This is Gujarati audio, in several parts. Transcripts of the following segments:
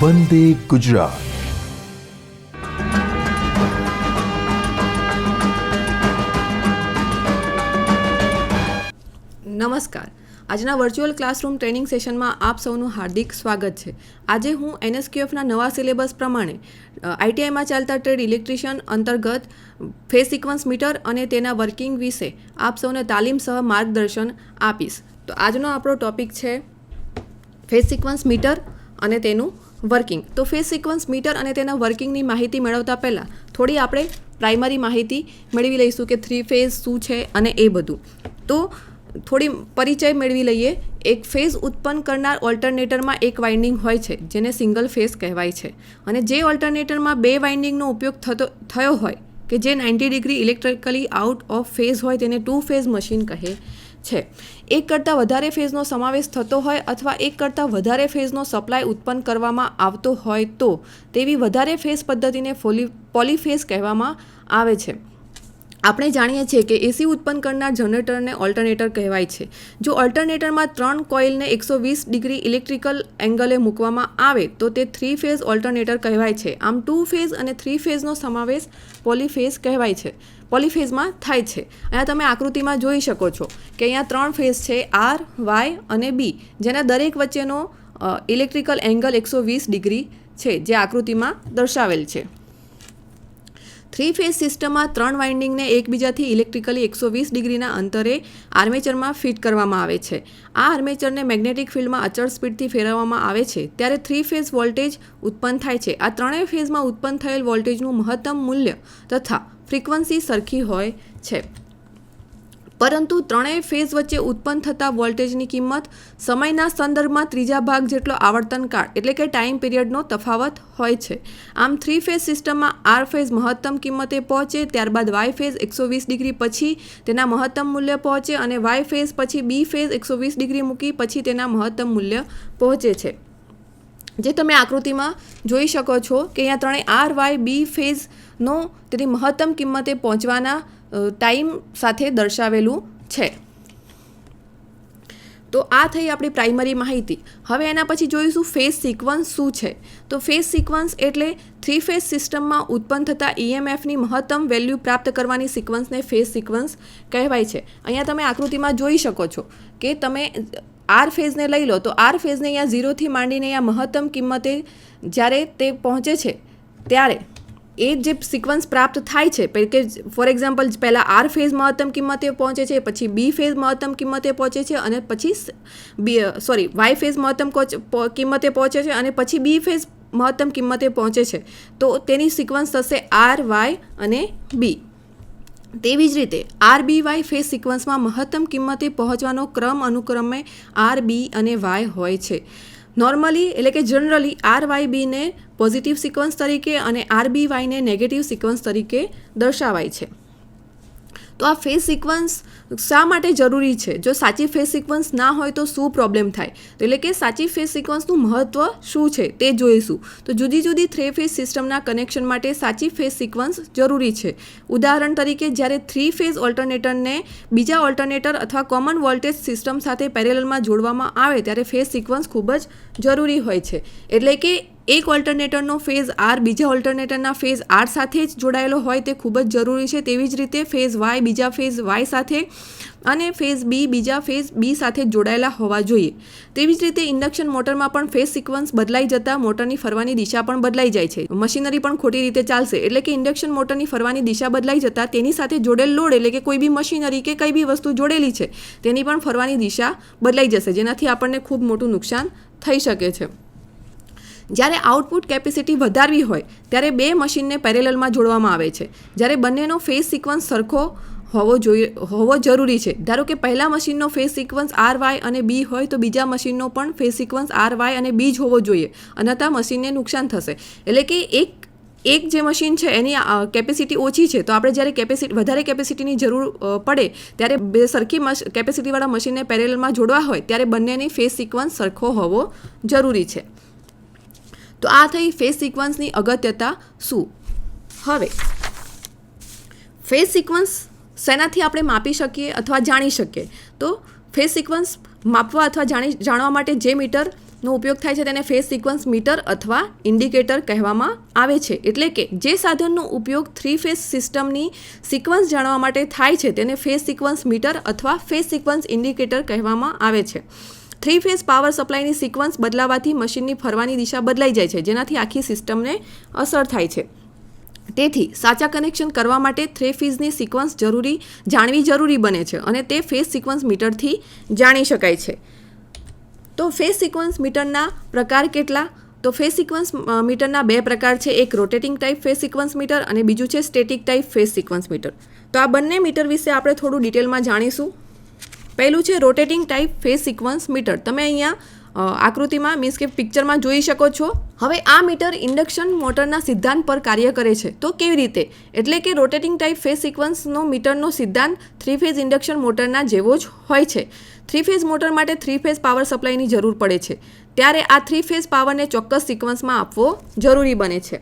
વંદે ગુજરાત. નમસ્કાર. આજના વર્ચ્યુઅલ ક્લાસરૂમ ટ્રેનિંગ સેશનમાં આપ સૌનું હાર્દિક સ્વાગત છે. આજે હું NSQFના નવા સિલેબસ પ્રમાણે ITIમાં ચાલતા ટ્રેડ ઇલેક્ટ્રિશિયન અંતર્ગત ફેઝ સિક્વન્સ મીટર અને તેના વર્કિંગ વિશે આપ સૌને તાલીમ સહ માર્ગદર્શન આપીશ. તો આજનો આપણો ટોપિક છે ફેઝ સિક્વન્સ મીટર અને તેનું વર્કિંગ. તો ફેઝ સિક્વન્સ મીટર અને તેના વર્કિંગની માહિતી મેળવતા પહેલાં થોડી આપણે પ્રાઇમરી માહિતી મેળવી લઈશું કે 3 ફેઝ શું છે અને એ બધું. તો થોડી પરિચય મેળવી લઈએ. એક ફેઝ ઉત્પન્ન કરનાર ઓલ્ટરનેટરમાં એક વાઇન્ડિંગ હોય છે જેને સિંગલ ફેઝ કહેવાય છે, અને જે ઓલ્ટરનેટરમાં 2 વાઇન્ડિંગનો ઉપયોગ થયો હોય કે જે 90 degree electrically out of phase હોય તેને 2 ફેઝ મશીન કહે છે. એક કરતાં વધારે ફેઝનો સમાવેશ થતો હોય અથવા એક કરતાં વધારે ફેઝનો સપ્લાય ઉત્પન્ન કરવામાં આવતો હોય તો તેવી વધારે ફેઝ પદ્ધતિને પોલીફેઝ કહેવામાં આવે છે. આપણે જાણીએ છીએ કે AC ઉત્પન્ન કરનાર જનરેટરને ઓલ્ટરનેટર કહેવાય છે. જો ઓલ્ટરનેટરમાં 3 કોઇલને 120 ડિગ્રી ઇલેક્ટ્રિકલ એંગલે મૂકવામાં આવે તો તે 3 ફેઝ ઓલ્ટરનેટર કહેવાય છે. આમ 2 ફેઝ અને 3 ફેઝનો સમાવેશ પોલીફેઝ કહેવાય છે, પોલીફેઝમાં થાય છે. અહીંયા તમે આકૃતિમાં જોઈ શકો છો કે અહીંયા 3 ફેઝ છે, R, Y અને B, જેના દરેક વચ્ચેનો ઇલેક્ટ્રિકલ એંગલ 120 ડિગ્રી છે, જે આકૃતિમાં દર્શાવેલ છે. 3 ફેઝ સિસ્ટમમાં 3 વાઇન્ડિંગને એકબીજાથી ઇલેક્ટ્રિકલી 120 ડિગ્રીના અંતરે આર્મેચરમાં ફિટ કરવામાં આવે છે. આ આર્મેચરને મેગ્નેટિક ફિલ્ડમાં અચળ સ્પીડથી ફેરવવામાં આવે છે ત્યારે 3 ફેઝ વોલ્ટેજ ઉત્પન્ન થાય છે. આ ત્રણેય ફેઝમાં ઉત્પન્ન થયેલ વોલ્ટેજનું મહત્તમ મૂલ્ય તથા ફ્રીક્વન્સી સરખી હોય છે, પરંતુ ત્રણેય ફેઝ વચ્ચે ઉત્પન્ન થતા વોલ્ટેજની કિંમત સમયના સંદર્ભમાં ત્રીજા ભાગ જેટલો આવર્તનકાળ એટલે કે ટાઈમ પિરિયડનો તફાવત હોય છે. આમ 3 ફેઝ સિસ્ટમમાં R ફેઝ મહત્તમ કિંમતે પહોંચે, ત્યારબાદ Y ફેઝ 120 ડિગ્રી પછી તેના મહત્તમ મૂલ્ય પહોંચે અને Y ફેઝ પછી B ફેઝ 120 ડિગ્રી મૂકી પછી તેના મહત્તમ મૂલ્ય પહોંચે છે. જે તમે આકૃતિમાં જોઈ શકો છો કે અહીંયા ત્રણેય R, Y, B ફેઝનો તેની મહત્તમ કિંમતે પહોંચવાના ટાઈમ સાથે દર્શાવેલું છે. તો આ થઈ આપણી પ્રાઇમરી માહિતી. હવે એના પછી જોઈશું ફેઝ સિક્વન્સ શું છે. તો ફેઝ સિક્વન્સ એટલે 3 ફેઝ સિસ્ટમમાં ઉત્પન્ન થતા EMFની મહત્તમ વેલ્યુ પ્રાપ્ત કરવાની સિક્વન્સને ફેઝ સિક્વન્સ કહેવાય છે. અહીંયા તમે આકૃતિમાં જોઈ શકો છો કે તમે R ફેઝને લઈ લો તો R ફેઝને અહીંયા 0થી માંડીને અહીંયા મહત્તમ કિંમતે જ્યારે તે પહોંચે છે ત્યારે એ જે સિક્વન્સ પ્રાપ્ત થાય છે કે ફોર એક્ઝામ્પલ પહેલાં R ફેઝ મહત્તમ કિંમતે પહોંચે છે, પછી B ફેઝ મહત્તમ કિંમતે પહોંચે છે અને પછી Y ફેઝ મહત્તમ કિંમતે પહોંચે છે અને પછી B ફેઝ મહત્તમ કિંમતે પહોંચે છે, તો તેની સિક્વન્સ થશે R, Y અને B. તેવી જ રીતે RBY ફેઝ સિક્વન્સમાં મહત્તમ કિંમતે પહોંચવાનો ક્રમ અનુક્રમે RB અને Y હોય છે. નોર્મલી એટલે કે જનરલી RYBને પોઝિટિવ સિક્વન્સ તરીકે અને RBYને નેગેટિવ સિક્વન્સ તરીકે દર્શાવાય છે. તો આ ફેઝ સિક્વન્સ શા માટે જરૂરી છે? જો સાચી ફેઝ સિક્વન્સ ના હોય તો શું પ્રોબ્લેમ થાય? તો એટલે કે સાચી ફેઝ સિક્વન્સનું મહત્ત્વ શું છે તે જોઈશું. તો જુદી જુદી 3 ફેઝ સિસ્ટમના કનેક્શન માટે સાચી ફેઝ સિક્વન્સ જરૂરી છે. ઉદાહરણ તરીકે જ્યારે 3 ફેઝ ઓલ્ટરનેટરને બીજા ઓલ્ટરનેટર અથવા કોમન વોલ્ટેજ સિસ્ટમ સાથે પેરેલલમાં જોડવામાં આવે ત્યારે ફેઝ સિક્વન્સ ખૂબ જ જરૂરી હોય છે. એટલે કે એક ઓલ્ટરનેટરનો ફેઝ R બીજા ઓલ્ટરનેટરના ફેઝ R સાથે જ જોડાયેલો હોય તે ખૂબ જ જરૂરી છે. તેવી જ રીતે ફેઝ Y બીજા ફેઝ Y સાથે અને ફેઝ B બીજા ફેઝ B સાથે જોડાયેલા હોવા જોઈએ. તેવી જ રીતે ઇન્ડક્શન મોટરમાં પણ ફેઝ સિક્વન્સ બદલાઈ જતાં મોટરની ફરવાની દિશા પણ બદલાઈ જાય છે. મશીનરી પણ ખોટી રીતે ચાલશે એટલે કે ઇન્ડક્શન મોટરની ફરવાની દિશા બદલાઈ જતાં તેની સાથે જોડેલ લોડ એટલે કે કોઈ બી મશીનરી કે કઈ બી વસ્તુ જોડેલી છે તેની પણ ફરવાની દિશા બદલાઈ જશે, જેનાથી આપણને ખૂબ મોટું નુકસાન થઈ શકે છે. જ્યારે આઉટપુટ કેપેસિટી વધારવી હોય ત્યારે 2 મશીનને પેરેલલમાં જોડવામાં આવે છે. જ્યારે બંનેનો ફેઝ સિક્વન્સ સરખો હોવો જરૂરી છે. ધારો કે પહેલા મશીનનો ફેઝ સિક્વન્સ RY અને B હોય તો બીજા મશીનનો પણ ફેઝ સિક્વન્સ RY અને B જ હોવો જોઈએ, અન્યથા મશીનને નુકસાન થશે. એટલે કે એક જે મશીન છે એની કેપેસિટી ઓછી છે તો આપણે જ્યારે વધારે કેપેસિટીની જરૂર પડે ત્યારે સરખી કેપેસિટીવાળા મશીનને પેરેલલમાં જોડવા હોય ત્યારે બંનેની ફેઝ સિક્વન્સ સરખો હોવો જરૂરી છે. તો આ થઈ ફેઝ સિક્વન્સની અગત્યતા શું. હવે ફેઝ સિક્વન્સ શેનાથી આપણે માપી શકીએ અથવા જાણી શકીએ? તો ફેઝ સિક્વન્સ માપવા અથવા જાણવા માટે જે મીટર નો ઉપયોગ થાય છે તેને ફેઝ સિક્વન્સ મીટર અથવા ઇન્ડિકેટર કહેવામાં આવે છે. એટલે કે જે સાધનનો ઉપયોગ 3 ફેઝ સિસ્ટમની સિક્વન્સ જાણવા માટે થાય છે તેને ફેઝ સિક્વન્સ મીટર અથવા ફેઝ સિક્વન્સ ઇન્ડિકેટર કહેવામાં આવે છે. 3 ફેઝ પાવર સપ્લાયની સિક્વન્સ બદલાવાથી મશીનની ફરવાની દિશા બદલાઈ જાય છે, જેનાથી આખી સિસ્ટમને અસર થાય છે. તેથી સાચા કનેક્શન કરવા માટે 3 ફેઝની સિક્વન્સ જાણવી જરૂરી બને છે અને તે ફેઝ સિક્વન્સ મીટરથી જાણી શકાય છે. તો ફેઝ સિક્વન્સ મીટરના પ્રકાર કેટલા? તો ફેઝ સિક્વન્સ મીટરના 2 પ્રકાર છે. એક rotating type phase sequence meter અને બીજું છે static type phase sequence meter. તો આ બંને મીટર વિશે આપણે થોડું ડિટેલમાં જાણીશું. પહેલું છે rotating type phase sequence meter. તમે અહીંયા આકૃતિમાં મીન્સ કે પિક્ચરમાં જોઈ શકો છો. હવે આ મીટર ઇન્ડક્શન મોટરના સિદ્ધાંત પર કાર્ય કરે છે. તો કેવી રીતે? એટલે કે રોટેટિંગ ટાઈપ ફેઝ સિક્વન્સનો મીટરનો સિદ્ધાંત 3 ફેઝ ઇન્ડક્શન મોટરના જેવો જ હોય છે. 3 ફેઝ મોટર માટે 3 ફેઝ પાવર સપ્લાયની જરૂર પડે છે. ત્યારે આ 3 ફેઝ પાવરને ચોક્કસ સિક્વન્સમાં આપવો જરૂરી બને છે.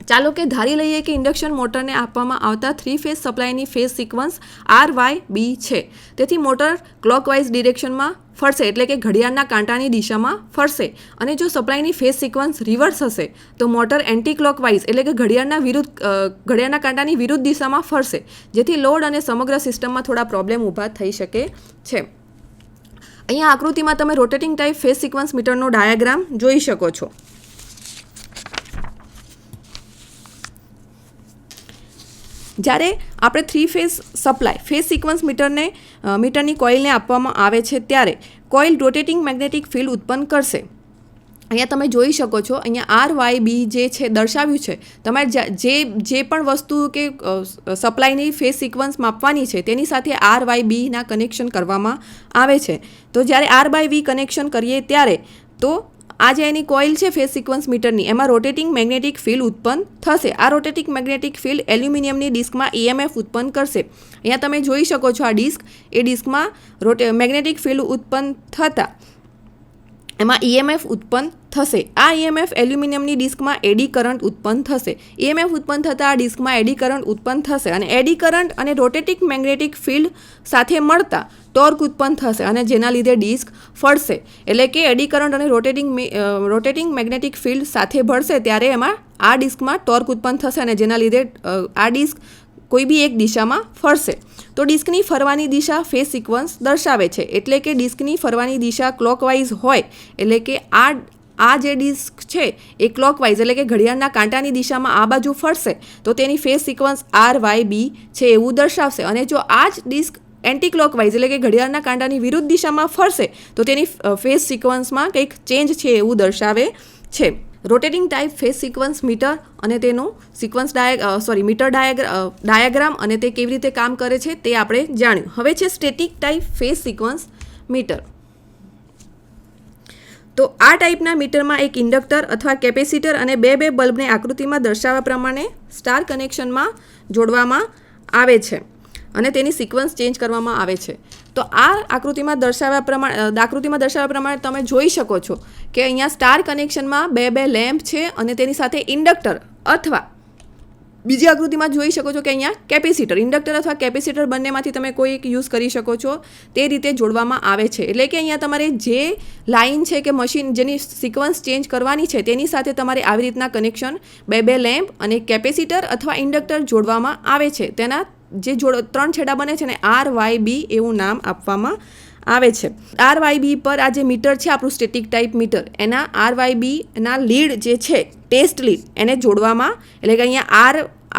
ચાલો કે ધારી લઈએ કે ઇન્ડક્શન મોટરને આપવામાં આવતા 3 ફેઝ સપ્લાયની ફેઝ સિક્વન્સ RYB છે. તેથી મોટર ક્લોકવાઇઝ ડિરેક્શનમાં ફરશે, એટલે કે ઘડિયાળના કાંટાની દિશામાં ફરશે. અને જો સપ્લાયની ફેઝ સિક્વન્સ રિવર્સ હશે તો મોટર એન્ટી ક્લોકવાઇઝ એટલે કે ઘડિયાળના કાંટાની વિરુદ્ધ દિશામાં ફરશે, જેથી લોડ અને સમગ્ર સિસ્ટમમાં થોડા પ્રોબ્લેમ ઊભા થઈ શકે છે. અહીંયા આકૃતિમાં તમે રોટેટિંગ ટાઈપ ફેઝ સિક્વન્સ મીટરનો ડાયાગ્રામ જોઈ શકો છો. જ્યારે આપણે 3 ફેઝ સપ્લાય ફેઝ સિક્વન્સ મીટરની કોઇલને આપવામાં આવે છે ત્યારે કોઇલ રોટેટિંગ મેગ્નેટિક ફિલ્ડ ઉત્પન્ન કરશે. અહીંયા તમે જોઈ શકો છો, અહીંયા RYB જે છે દર્શાવ્યું છે. તમારે જે પણ વસ્તુ કે સપ્લાયની ફેઝ સિક્વન્સ માપવાની છે તેની સાથે RYBના કનેક્શન કરવામાં આવે છે. તો જ્યારે RYB કનેક્શન કરીએ ત્યારે તો આ જે એની કોઇલ છે ફેઝ સિક્વન્સ મીટરની એમાં રોટેટિંગ મેગ્નેટિક ફિલ્ડ ઉત્પન્ન થશે. આ રોટેટિંગ મેગ્નેટિક ફિલ્ડ એલ્યુમિનિયમની ડિસ્કમાં EMF ઉત્પન્ન કરશે. અહીંયા તમે જોઈ શકો છો આ ડિસ્ક, એ ડિસ્કમાં મેગ્નેટિક ફિલ્ડ ઉત્પન્ન થતાં એમાં EMF ઉત્પન્ન થશે. આ EMF એલ્યુમિનિયમની ડિસ્કમાં એડી કરંટ ઉત્પન્ન થશે. EMF ઉત્પન્ન થતાં આ ડિસ્કમાં એડી કરંટ ઉત્પન્ન થશે અને એડી કરંટ અને રોટેટિંગ મેગ્નેટિક ફિલ્ડ સાથે મળતા ટોર્ક ઉત્પન્ન થશે અને જેના લીધે ડિસ્ક ફરશે. એટલે કે એડી કરંટ અને રોટેટિંગ મેગ્નેટિક ફિલ્ડ સાથે ભળશે ત્યારે એમાં આ ડિસ્કમાં ટોર્ક ઉત્પન્ન થશે અને જેના લીધે આ ડિસ્ક કોઈ બી એક દિશામાં ફરશે. તો ડિસ્કની ફરવાની દિશા ફેઝ સિક્વન્સ દર્શાવે છે. એટલે કે ડિસ્કની ફરવાની દિશા ક્લોકવાઇઝ હોય એટલે કે આ જે ડિસ્ક છે એ ક્લોકવાઇઝ એટલે કે ઘડિયાળના કાંટાની દિશામાં આ બાજુ ફરશે તો તેની ફેઝ સિક્વન્સ RYB છે એવું દર્શાવશે. અને જો આ જ ડિસ્ક એન્ટી ક્લોકવાઇઝ એટલે કે ઘડિયાળના કાંટાની વિરુદ્ધ દિશામાં ફરશે તો તેની ફેઝ સિક્વન્સમાં કંઈક ચેન્જ છે એવું દર્શાવે છે. Rotating type phase sequence meter અને તેનું સિક્વન્સ મીટર ડાયાગ્રામ અને તે કેવી રીતે કામ કરે છે તે આપણે જાણ્યું. હવે છે static type phase sequence meter. તો આ ટાઈપના મીટરમાં એક ઇન્ડક્ટર અથવા કેપેસિટર અને બે બલ્બને આકૃતિમાં દર્શાવ્યા પ્રમાણે સ્ટાર કનેક્શનમાં જોડવામાં આવે છે અને તેની સિક્વન્સ ચેન્જ કરવામાં આવે છે. તો આ આકૃતિમાં દર્શાવ્યા પ્રમાણે તમે જોઈ શકો છો કે અહીંયા સ્ટાર કનેક્શનમાં બે લેમ્પ છે અને તેની સાથે ઇન્ડક્ટર અથવા બીજી આકૃતિમાં જોઈ શકો છો કે અહીંયા કેપેસિટર, ઇન્ડક્ટર અથવા કેપેસિટર બંનેમાંથી તમે કોઈ એક યુઝ કરી શકો છો. તે રીતે જોડવામાં આવે છે. એટલે કે અહીંયા તમારે જે લાઇન છે કે મશીન જેની સિક્વન્સ ચેન્જ કરવાની છે તેની સાથે તમારે આવી રીતના કનેક્શન બે લેમ્પ અને કેપેસિટર અથવા ઇન્ડક્ટર જોડવામાં આવે છે. તેના જે 3 છેડા બને છે ને RYB એવું નામ આપવામાં આવે છે. RYB પર આ જે મીટર છે આપણું સ્ટેટિક ટાઈપ મીટર એના RYB ના લીડ જે છે ટેસ્ટ લીડ એને જોડવામાં, એટલે કે અહીંયા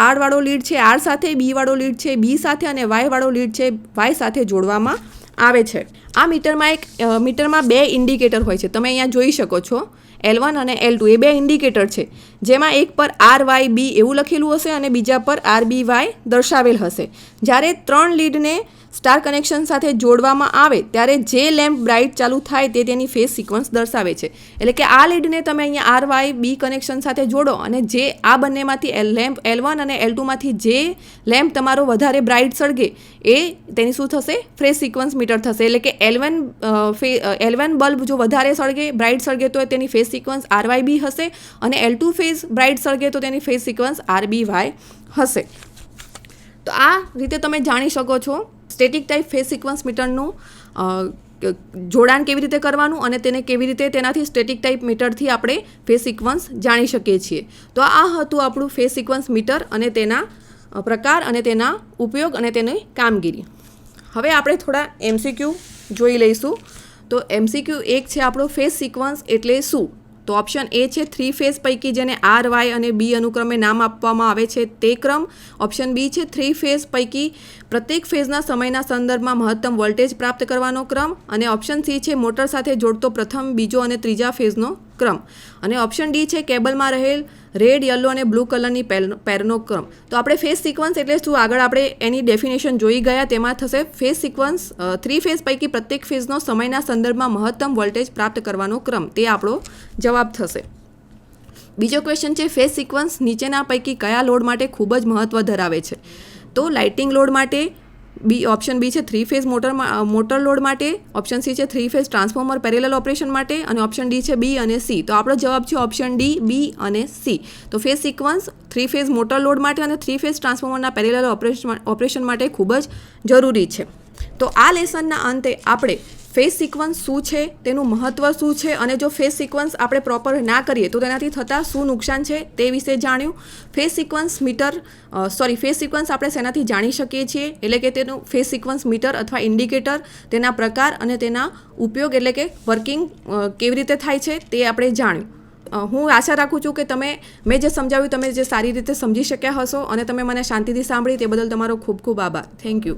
R વાળો લીડ છે R સાથે, B વાળો લીડ છે B સાથે અને Y વાળો લીડ છે Y સાથે જોડવામાં આવે છે. આ મીટરમાં 2 ઇન્ડિકેટર હોય છે. તમે અહીંયા જોઈ શકો છો L1 અને L2 એ 2 ઇન્ડિકેટર છે જેમાં એક પર RYB એવું લખેલું હશે અને બીજા પર RBY દર્શાવેલ હશે. જ્યારે 3 લીડને સ્ટાર કનેક્શન સાથે જોડવામાં આવે ત્યારે જે લેમ્પ બ્રાઇટ ચાલુ થાય તે તેની ફેઝ સિક્વન્સ દર્શાવે છે. એટલે કે આ લીડને તમે અહીંયા RYB કનેક્શન સાથે જોડો અને જે આ બંનેમાંથી લેમ્પ L1 અને L2માંથી જે લેમ્પ તમારો વધારે બ્રાઇટ સળગે એ તેની શું થશે? ફેઝ સિક્વન્સ મીટર થશે. એટલે કે L1 બલ્બ જો વધારે બ્રાઇટ સળગે તો તેની ફેઝ સિક્વન્સ RYB હશે અને L2 ફેઝ બ્રાઇટ સળગે તો તેની ફેઝ સિક્વન્સ RBY હશે. તો આ રીતે તમે જાણી શકો છો સ્ટેટિક ટાઈપ ફેઝ સિક્વન્સ મીટરનું જોડાણ કેવી રીતે કરવાનું અને તેને કેવી રીતે તેનાથી સ્ટેટિક ટાઈપ મીટરથી આપણે ફેઝ સિક્વન્સ જાણી શકીએ છીએ. તો આ હતું આપણું ફેઝ સિક્વન્સ મીટર અને તેના પ્રકાર અને તેના ઉપયોગ અને તેની કામગીરી. હવે આપણે થોડા MCQ જોઈ લઈશું. તો MCQ એક છે આપણો ફેઝ સિક્વન્સ એટલે શું? તો ઓપ્શન એ છે 3 ફેઝ પૈકી જેને R, Y અને B અનુક્રમે નામ આપવામાં આવે છે તે ક્રમ. ઓપ્શન બી છે 3 ફેઝ પૈકી પ્રત્યેક ફેઝના સમયના સંદર્ભમાં મહત્તમ વોલ્ટેજ પ્રાપ્ત કરવાનો ક્રમ. અને ઓપ્શન સી છે મોટર સાથે જોડતો પ્રથમ, બીજો અને ત્રીજા ફેઝનો ક્રમ. અને ઓપ્શન ડી છે કેબલમાં રહેલ રેડ, યલો અને બ્લુ કલરની પેરનો ક્રમ. તો આપણે ફેઝ સિક્વન્સ એટલે શું આગળ આપણે એની ડેફિનેશન જોઈ ગયા. તેમાં થશે ફેઝ સિક્વન્સ 3 ફેઝ પૈકી પ્રત્યેક ફેઝનો સમયના સંદર્ભમાં મહત્તમ વોલ્ટેજ પ્રાપ્ત કરવાનો ક્રમ. તે આપણો જવાબ થશે. બીજો ક્વેશ્ચન છે ફેઝ સિક્વન્સ નીચેના પૈકી કયા લોડ માટે ખૂબ જ મહત્ત્વ ધરાવે છે? તો લાઇટિંગ લોડ માટે ઓપ્શન બી છે 3 ફેઝ મોટર લોડ માટે. ઓપ્શન સી છે 3 ફેઝ ટ્રાન્સફોર્મર પેરેલલ ઓપરેશન માટે. અને ઓપ્શન ડી છે બી અને સી. તો આપણો જવાબ છે ઓપ્શન ડી, બી અને સી. તો phase sequence 3 phase motor load માટે અને 3 ફેઝ ટ્રાન્સફોર્મરના પેરેલલ ઓપરેશન માટે ખૂબ જ જરૂરી છે. તો આ લેસનના અંતે આપણે ફેઝ સિક્વન્સ શું છે, તેનું મહત્ત્વ શું છે અને જો ફેઝ સિક્વન્સ આપણે પ્રોપર ના કરીએ તો તેનાથી થતાં શું નુકસાન છે તે વિશે જાણ્યું. ફેઝ સિક્વન્સ ફેઝ સિક્વન્સ આપણે શેનાથી જાણી શકીએ છીએ એટલે કે તેનું ફેઝ સિક્વન્સ મીટર અથવા ઇન્ડિકેટર, તેના પ્રકાર અને તેના ઉપયોગ એટલે કે વર્કિંગ કેવી રીતે થાય છે તે આપણે જાણ્યું. હું આશા રાખું છું કે મેં જે સમજાવ્યું તમે જે સારી રીતે સમજી શક્યા હશો અને તમે મને શાંતિથી સાંભળી તે બદલ તમારો ખૂબ ખૂબ આભાર. Thank you.